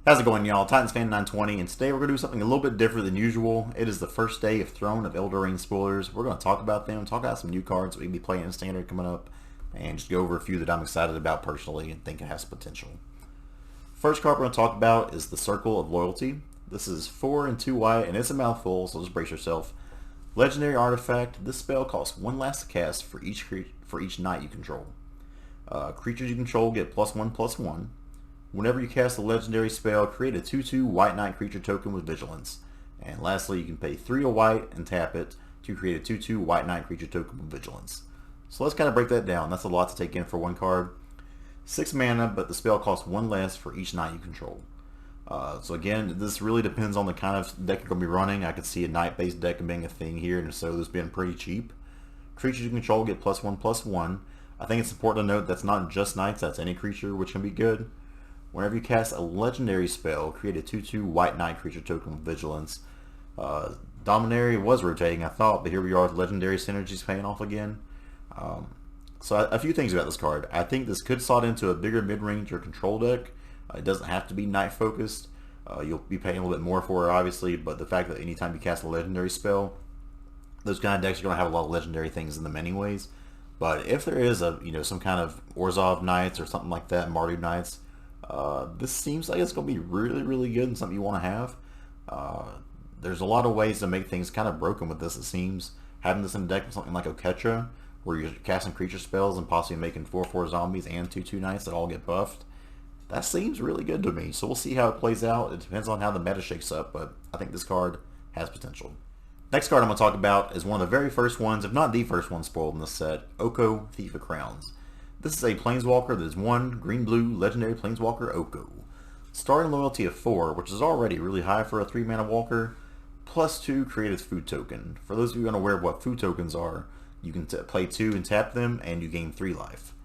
How's it going, y'all? Titans Fan 920, and today we're going to do something a little bit different than usual. It is the first day of Throne of Eldraine spoilers. We're going to talk about them, talk about some new cards that we can be playing in Standard coming up, and just go over a few that I'm excited about personally and think it has potential. First card we're going to talk about is the Circle of Loyalty. This is 4 and 2 white, and it's a mouthful, so just brace yourself. Legendary artifact. This spell costs 1 last to cast for each knight you control. Creatures you control get +1/+1. Whenever you cast a legendary spell, create a 2/2 white knight creature token with vigilance. And lastly, you can pay 3 a white and tap it to create a 2/2 white knight creature token with vigilance. So let's kind of break that down. That's a lot to take in for one card. 6 mana, but the spell costs 1 less for each knight you control. So again, this really depends on the kind of deck you're going to be running. I could see a knight-based deck being a thing here, and so this being pretty cheap. Creatures you control get +1/+1. I think it's important to note that's not just knights, that's any creature, which can be good. Whenever you cast a legendary spell, create a 2/2 white knight creature token with vigilance. Dominary was rotating, I thought, but here we are with legendary synergies paying off again. So a few things about this card. I think this could slot into a bigger mid-range or control deck. It doesn't have to be knight focused. You'll be paying a little bit more for it, obviously, but the fact that anytime you cast a legendary spell, those kind of decks are going to have a lot of legendary things in them anyways. But if there is some kind of Orzhov Knights or something like that, Mardu Knights, this seems like it's going to be really, really good and something you want to have. There's a lot of ways to make things kind of broken with this, it seems. Having this in a deck with something like Oketra, where you're casting creature spells and possibly making 4/4 zombies and 2/2 knights that all get buffed, that seems really good to me. So we'll see how it plays out. It depends on how the meta shakes up, but I think this card has potential. Next card I'm going to talk about is one of the very first ones, if not the first one spoiled in this set, Oko, Thief of Crowns. This is a Planeswalker that is 1 green-blue legendary Planeswalker Oko. Starting loyalty of 4, which is already really high for a 3-mana walker, +2 creative food token. For those of you unaware of what food tokens are, you can play 2 and tap them, and you gain 3 life.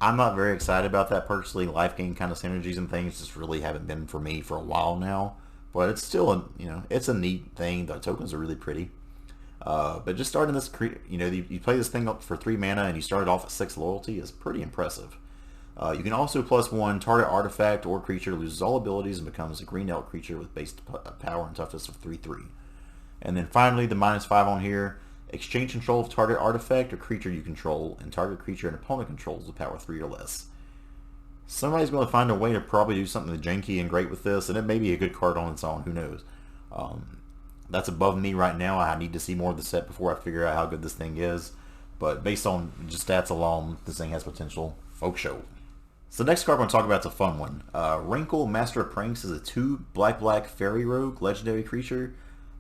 I'm not very excited about that personally. Life gain kind of synergies and things just really haven't been for me for a while now. But it's still it's a neat thing. The tokens are really pretty. But just starting this, you play this thing up for 3 mana and you start it off at 6 loyalty is pretty impressive. You can also +1 target artifact or creature loses all abilities and becomes a green elk creature with base power and toughness of 3/3. And then finally, the -5 on here. Exchange control of target artifact or creature you control, and target creature an opponent controls with power 3 or less. Somebody's going to find a way to probably do something janky and great with this, and it may be a good card on its own. Who knows? That's above me right now. I need to see more of the set before I figure out how good this thing is. But based on just stats alone, this thing has potential. Folk show. So the next card I'm going to talk about is a fun one. Wrinklemaster of Pranks is a 2 black fairy rogue legendary creature.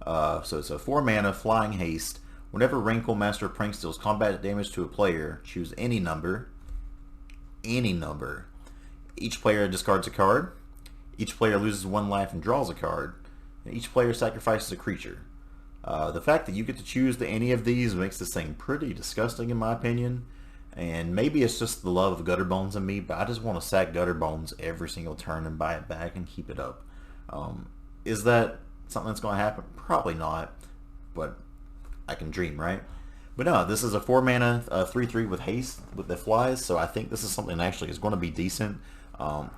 So it's a 4 mana flying haste. Whenever Wrinklemaster of Pranks deals combat damage to a player, choose any number. Any number. Each player discards a card. Each player loses 1 life and draws a card. And each player sacrifices a creature. The fact that you get to choose any of these makes this thing pretty disgusting in my opinion. And maybe it's just the love of Gutter Bones in me, but I just want to sack Gutter Bones every single turn and buy it back and keep it up. Is that something that's going to happen? Probably not, but I can dream, right? But no, this is a 4 mana 3/3 with haste with the flies, so I think this is something that actually is going to be decent.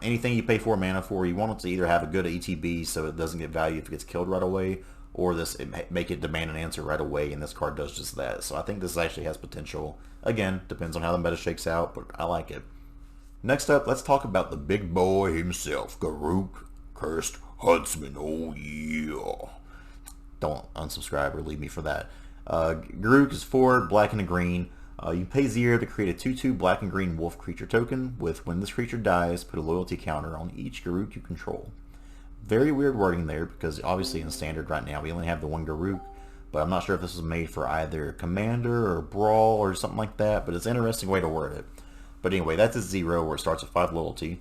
Anything you pay 4 mana for, you want it to either have a good ETB so it doesn't get value if it gets killed right away, or make it demand an answer right away, and this card does just that. So I think this actually has potential. Again, depends on how the meta shakes out, but I like it. Next up, let's talk about the big boy himself, Garruk, Cursed Huntsman. Oh yeah. Don't unsubscribe or leave me for that. Garruk is 4 black and a green. You pay 0 to create a 2/2 black and green wolf creature token with when this creature dies, put a loyalty counter on each Garruk you control. Very weird wording there because obviously in standard right now we only have the 1 Garruk, but I'm not sure if this was made for either Commander or Brawl or something like that, but it's an interesting way to word it. But anyway, that's a 0 where it starts at 5 loyalty.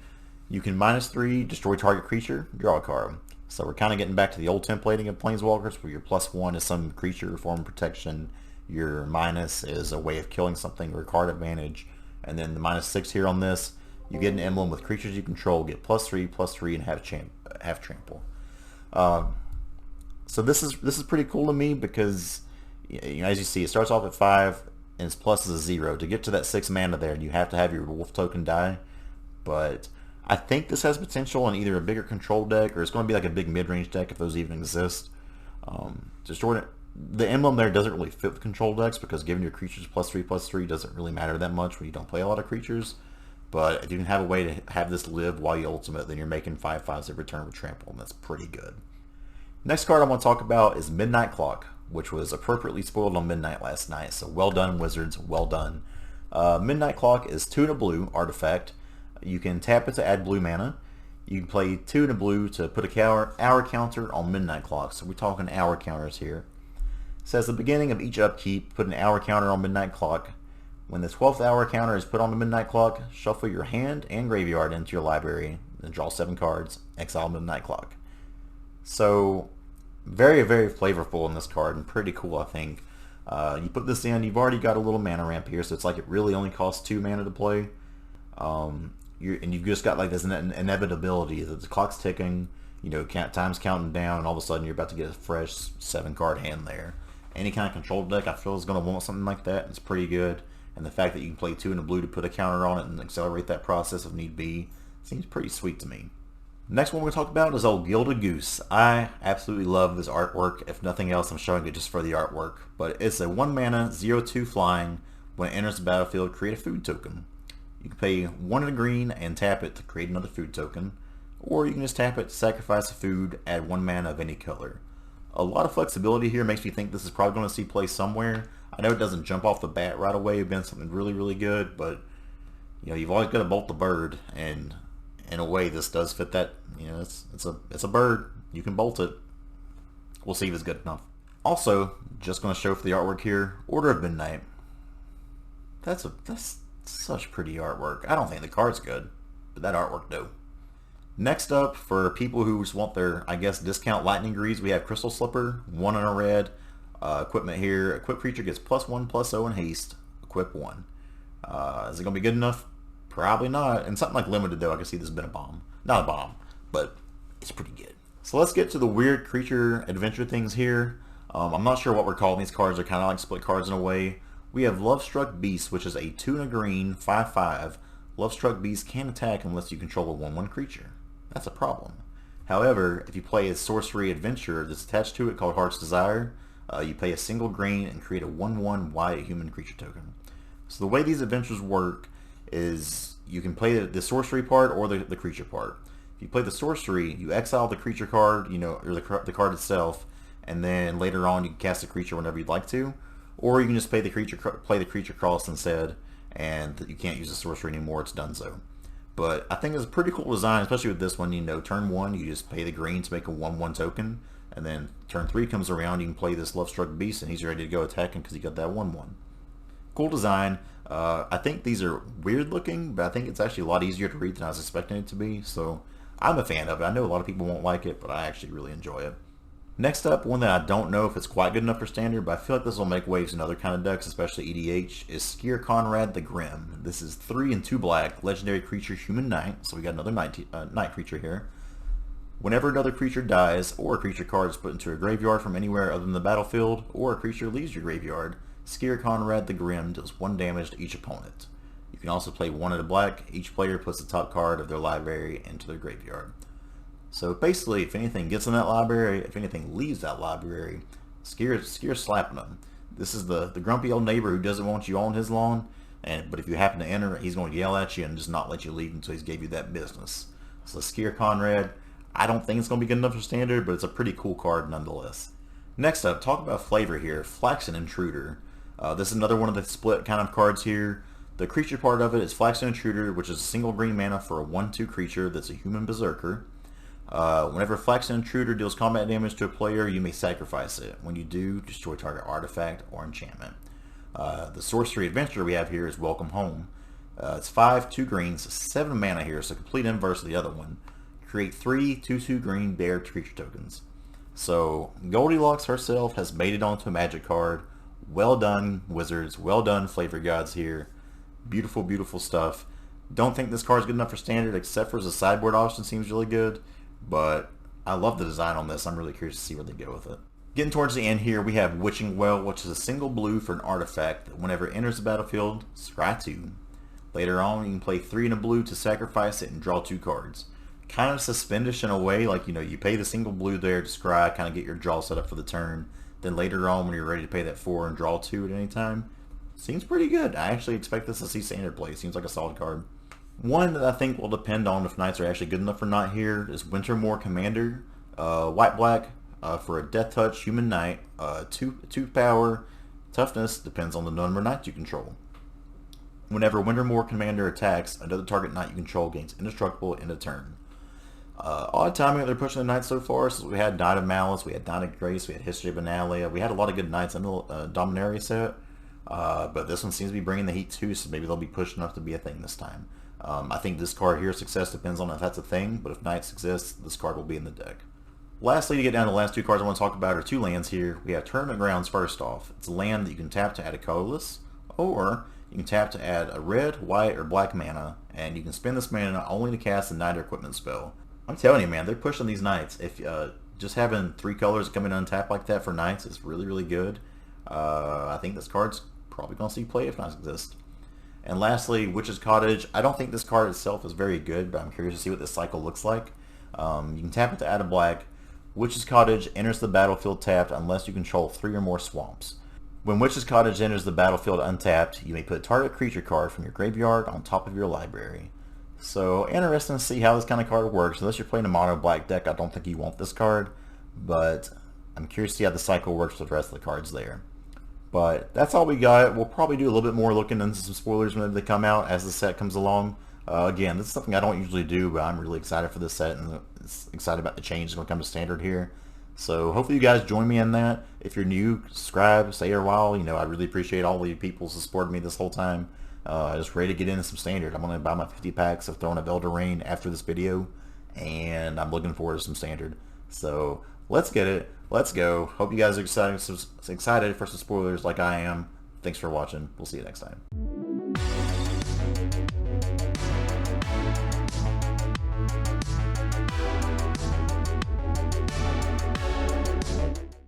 You can -3, destroy target creature, draw a card. So we're kind of getting back to the old templating of Planeswalkers where your +1 is some creature form of protection, your minus is a way of killing something or card advantage, and then the -6 here on this, you get an emblem with creatures you control, get +3/+3 and have trample. So this is pretty cool to me because as you see, it starts off at 5 and its plus is a 0. To get to that 6 mana there, you have to have your wolf token die, but I think this has potential in either a bigger control deck or it's going to be like a big mid-range deck if those even exist. The emblem there doesn't really fit with control decks because giving your creatures +3/+3 doesn't really matter that much when you don't play a lot of creatures. But if you can have a way to have this live while you ultimate, then you're making 5/5s every turn with trample, and that's pretty good. Next card I want to talk about is Midnight Clock, which was appropriately spoiled on midnight last night. So well done, Wizards, well done. Midnight Clock is 2 and a blue artifact. You can tap it to add blue mana. You can play 2 and a blue to put a hour counter on Midnight Clock. So we're talking hour counters here. It says at the beginning of each upkeep, put an hour counter on Midnight Clock. When the 12th hour counter is put on the Midnight Clock, shuffle your hand and graveyard into your library, then draw 7 cards, exile Midnight Clock. So very, very flavorful in this card and pretty cool, I think. You put this in, you've already got a little mana ramp here, so it's like it really only costs 2 mana to play. And you've just got like this inevitability that the clock's ticking, you know, time's counting down, and all of a sudden you're about to get a fresh 7-card hand there. Any kind of control deck I feel is going to want something like that. It's pretty good. And the fact that you can play 2 and a blue to put a counter on it and accelerate that process if need be seems pretty sweet to me. Next one we're going to talk about is old Gilded Goose. I absolutely love this artwork. If nothing else, I'm showing it just for the artwork. But it's a 1 mana, 0/2 flying. When it enters the battlefield, create a food token. You can pay 1 in a green and tap it to create another food token. Or you can just tap it, sacrifice a food, add 1 mana of any color. A lot of flexibility here makes me think this is probably going to see play somewhere. I know it doesn't jump off the bat right away. It's been something really, really good, but you know, you've always got to bolt the bird, and in a way, this does fit that. You know, it's a bird. You can bolt it. We'll see if it's good enough. Also, just going to show for the artwork here, Order of Midnight. That's such pretty artwork. I don't think the card's good, but that artwork do. Next up, for people who just want their, I guess, discount lightning greaves, we have Crystal Slipper, 1 in a red. Equipment here, equipped creature gets +1/+0 in haste, equip 1. Is it going to be good enough? Probably not. And something like limited though, I can see this has been a bomb. Not a bomb, but it's pretty good. So let's get to the weird creature adventure things here. I'm not sure what we're calling these cards. They're kind of like split cards in a way. We have Lovestruck Beast, which is a 2 and a green, 5/5. Lovestruck Beast can't attack unless you control a 1/1 creature. That's a problem. However, if you play a sorcery adventure that's attached to it called Heart's Desire, you pay a single green and create a 1/1 white human creature token. So the way these adventures work is you can play the sorcery part or the creature part. If you play the sorcery, you exile the creature card, you know, or the card itself, and then later on you can cast the creature whenever you'd like to, or you can just play the creature cost instead, and you can't use the sorcery anymore. It's done so. But I think it's a pretty cool design, especially with this one. You know, turn 1 you just pay the green to make a 1/1 token. And then turn 3 comes around, you can play this Lovestruck Beast, and he's ready to go attacking because he got that 1/1. Cool design. I think these are weird looking, but I think it's actually a lot easier to read than I was expecting it to be. So I'm a fan of it. I know a lot of people won't like it, but I actually really enjoy it. Next up, one that I don't know if it's quite good enough for standard, but I feel like this will make waves in other kind of decks, especially EDH, is Skirmish Conrad the Grim. This is 3 and 2 black, legendary creature, human knight. So we got another knight creature here. Whenever another creature dies, or a creature card is put into a graveyard from anywhere other than the battlefield, or a creature leaves your graveyard, Skirmish Conrad the Grim deals 1 damage to each opponent. You can also play 1 at a black. Each player puts the top card of their library into their graveyard. So basically, if anything gets in that library, if anything leaves that library, Skir's slapping them. This is the grumpy old neighbor who doesn't want you on his lawn, but if you happen to enter, he's going to yell at you and just not let you leave until he's gave you that business. So Skirmish Conrad, I don't think it's going to be good enough for standard, but it's a pretty cool card nonetheless. Next up, talk about flavor here. Flaxen Intruder. This is another one of the split kind of cards here. The creature part of it is Flaxen Intruder, which is a single green mana for a 1/2 creature that's a human berserker. Whenever Flaxen Intruder deals combat damage to a player, you may sacrifice it. When you do, destroy target artifact or enchantment. The sorcery adventure we have here is Welcome Home. It's 5, 2 greens, 7 mana here, so complete inverse of the other one. Create 3 2/2 green bear creature tokens. So Goldilocks herself has made it onto a magic card. Well done, Wizards. Well done, Flavor Gods here. Beautiful, beautiful stuff. Don't think this card's good enough for standard, except for as a sideboard option seems really good. But I love the design on this. I'm really curious to see where they go with it. Getting towards the end here, we have Witching Well, which is a single blue for an artifact that whenever it enters the battlefield, scry 2. Later on, you can play 3 in a blue to sacrifice it and draw 2 cards. Kind of suspendish in a way, like, you know, you pay the single blue there to scry, kind of get your draw set up for the turn. Then later on, when you're ready to pay that 4 and draw 2 at any time, seems pretty good. I actually expect this to see standard play. Seems like a solid card. One that I think will depend on if Knights are actually good enough or not here is Wintermoor Commander. White-black for a Death Touch Human Knight. 2 power. Toughness depends on the number of Knights you control. Whenever Wintermoor Commander attacks, another target Knight you control gains indestructible in a turn. Odd timing that they're pushing the Knights so far, since we had Knight of Malice, we had Knight of Grace, we had History of Benalia, we had a lot of good Knights in the Dominaria set, but this one seems to be bringing the heat too, so maybe they'll be pushed enough to be a thing this time. I think this card here, success depends on if that's a thing, but if Knights exist, this card will be in the deck. Lastly, to get down to the last 2 cards I want to talk about are 2 lands here. We have Tournament Grounds first off. It's a land that you can tap to add a colorless, or you can tap to add a red, white, or black mana, and you can spend this mana only to cast a Knight or Equipment spell. I'm telling you, man, they're pushing these Knights. If just having 3 colors come in untapped like that for Knights is really, really good. I think this card's probably going to see play if Knights exist. And lastly, Witch's Cottage. I don't think this card itself is very good, but I'm curious to see what this cycle looks like. You can tap it to add a black. Witch's Cottage enters the battlefield tapped unless you control 3 or more swamps. When Witch's Cottage enters the battlefield untapped, you may put a target creature card from your graveyard on top of your library. So, interesting to see how this kind of card works. Unless you're playing a mono black deck, I don't think you want this card, but I'm curious to see how the cycle works with the rest of the cards there. But that's all we got. We'll probably do a little bit more looking into some spoilers when they come out as the set comes along. Again, this is something I don't usually do, but I'm really excited for this set and excited about the change that's going to come to standard here. So hopefully you guys join me in that. If you're new, subscribe, stay here a while. You know, I really appreciate all the people who supported me this whole time. Just ready to get into some standard. I'm going to buy my 50 packs of Throne of Eldraine after this video, and I'm looking forward to some standard. So let's get it. Let's go. Hope you guys are excited for some spoilers like I am. Thanks for watching. We'll see you next time.